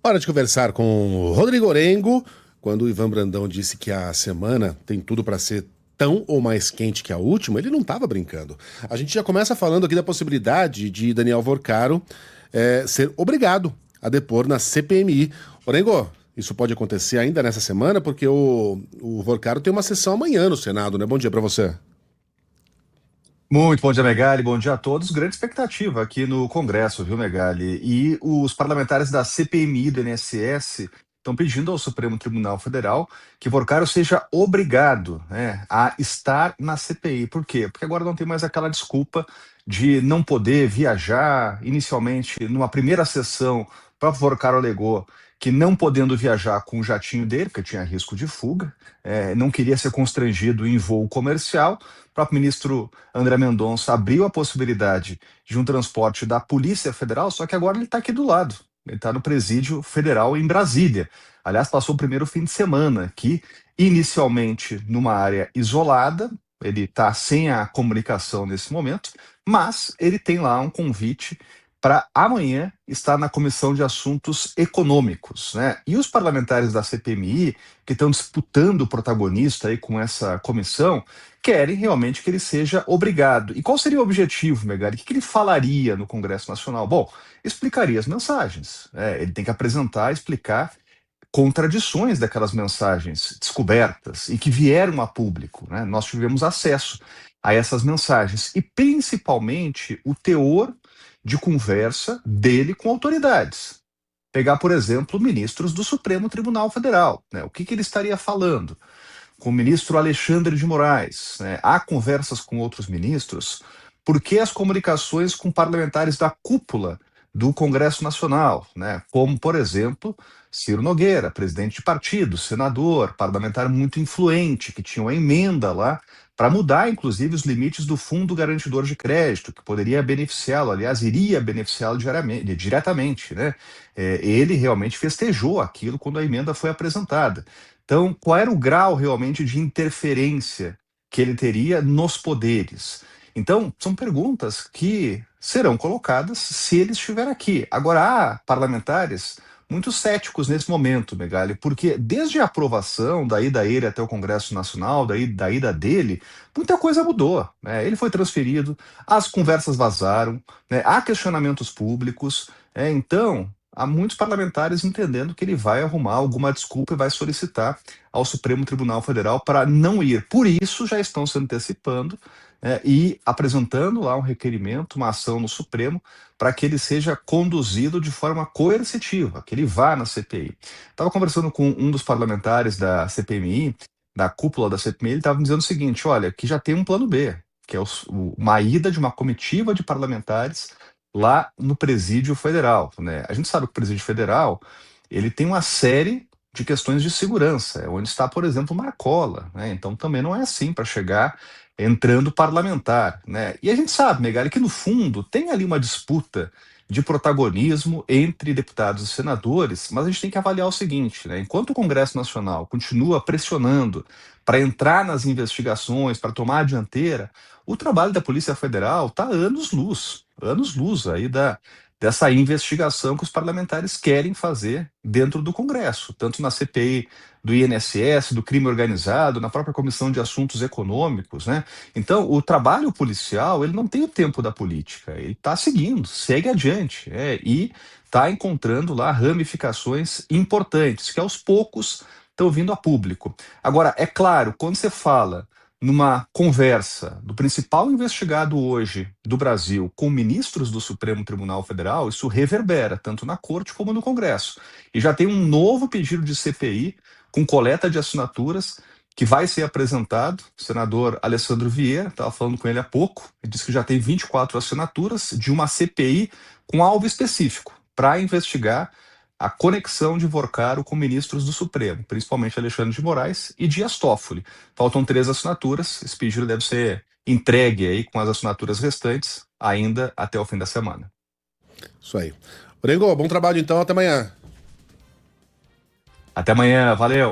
Hora de conversar com o Rodrigo Orengo. Quando o Ivan Brandão disse que a semana tem tudo para ser tão ou mais quente que a última, ele não estava brincando. A gente já começa falando aqui da possibilidade de Daniel Vorcaro ser obrigado a depor na CPMI. Orengo, isso pode acontecer ainda nessa semana, porque o Vorcaro tem uma sessão amanhã no Senado, né? Bom dia para você. Muito bom dia, Megali. Bom dia a todos. Grande expectativa aqui no Congresso, viu, Megali? E os parlamentares da CPMI do INSS estão pedindo ao Supremo Tribunal Federal que Vorcaro seja obrigado, né, a estar na CPI. Por quê? Porque agora não tem mais aquela desculpa de não poder viajar. Inicialmente, numa primeira sessão, o próprio Vorcaro alegou que não podendo viajar com o jatinho dele, porque tinha risco de fuga, não queria ser constrangido em voo comercial. O próprio ministro André Mendonça abriu a possibilidade de um transporte da Polícia Federal, só que agora ele está aqui do lado. Ele está no Presídio Federal em Brasília. Aliás, passou o primeiro fim de semana aqui, inicialmente numa área isolada. Ele está sem a comunicação nesse momento, mas ele tem lá um convite para amanhã estar na Comissão de Assuntos Econômicos, né? E os parlamentares da CPMI, que estão disputando o protagonista aí com essa comissão, querem realmente que ele seja obrigado. E qual seria o objetivo, Megali? O que ele falaria no Congresso Nacional? Bom, explicaria as mensagens. Ele tem que apresentar, explicar contradições daquelas mensagens descobertas e que vieram a público, né? Nós tivemos acesso a essas mensagens e principalmente o teor de conversa dele com autoridades. Pegar, por exemplo, ministros do Supremo Tribunal Federal, né? O que ele estaria falando? Com o ministro Alexandre de Moraes, né? Há conversas com outros ministros, por que as comunicações com parlamentares da cúpula do Congresso Nacional, né? Como, por exemplo, Ciro Nogueira, presidente de partido, senador, parlamentar muito influente, que tinha uma emenda lá para mudar, inclusive, os limites do Fundo Garantidor de Crédito, que poderia beneficiá-lo, aliás, iria beneficiá-lo diretamente, né? Ele realmente festejou aquilo quando a emenda foi apresentada. Então, qual era o grau realmente de interferência que ele teria nos poderes? Então, são perguntas que serão colocadas se ele estiver aqui. Agora, há parlamentares muito céticos nesse momento, Megali, porque desde a aprovação da ida dele até o Congresso Nacional, da ida dele, muita coisa mudou, né? Ele foi transferido, as conversas vazaram, né? Há questionamentos públicos, então há muitos parlamentares entendendo que ele vai arrumar alguma desculpa e vai solicitar ao Supremo Tribunal Federal para não ir. Por isso, já estão se antecipando, e apresentando lá um requerimento, uma ação no Supremo, para que ele seja conduzido de forma coercitiva, que ele vá na CPI. Estava conversando com um dos parlamentares da CPMI, da cúpula da CPMI, ele estava me dizendo o seguinte: olha, que já tem um plano B, que é uma ida de uma comitiva de parlamentares lá no Presídio Federal, né? A gente sabe que o Presídio Federal ele tem uma série de questões de segurança, é onde está, por exemplo, Marcola, né? Então também não é assim para chegar entrando parlamentar, né? E a gente sabe, Megali, que no fundo tem ali uma disputa de protagonismo entre deputados e senadores, mas a gente tem que avaliar o seguinte, né? Enquanto o Congresso Nacional continua pressionando para entrar nas investigações, para tomar a dianteira, o trabalho da Polícia Federal está anos luz aí dessa investigação que os parlamentares querem fazer dentro do Congresso, tanto na CPI do INSS, do crime organizado, na própria Comissão de Assuntos Econômicos, né? Então, o trabalho policial, ele não tem o tempo da política, ele está seguindo, segue adiante, e está encontrando lá ramificações importantes, que aos poucos estão vindo a público. Agora, é claro, quando você fala numa conversa do principal investigado hoje do Brasil com ministros do Supremo Tribunal Federal, isso reverbera tanto na Corte como no Congresso. E já tem um novo pedido de CPI com coleta de assinaturas que vai ser apresentado. O senador Alessandro Vieira, estava falando com ele há pouco, ele disse que já tem 24 assinaturas de uma CPI com alvo específico para investigar a conexão de Vorcaro com ministros do Supremo, principalmente Alexandre de Moraes e Dias Toffoli. Faltam 3 assinaturas, esse pedido deve ser entregue aí com as assinaturas restantes ainda até o fim da semana. Isso aí. Orengo, bom trabalho então, até amanhã. Até amanhã, valeu!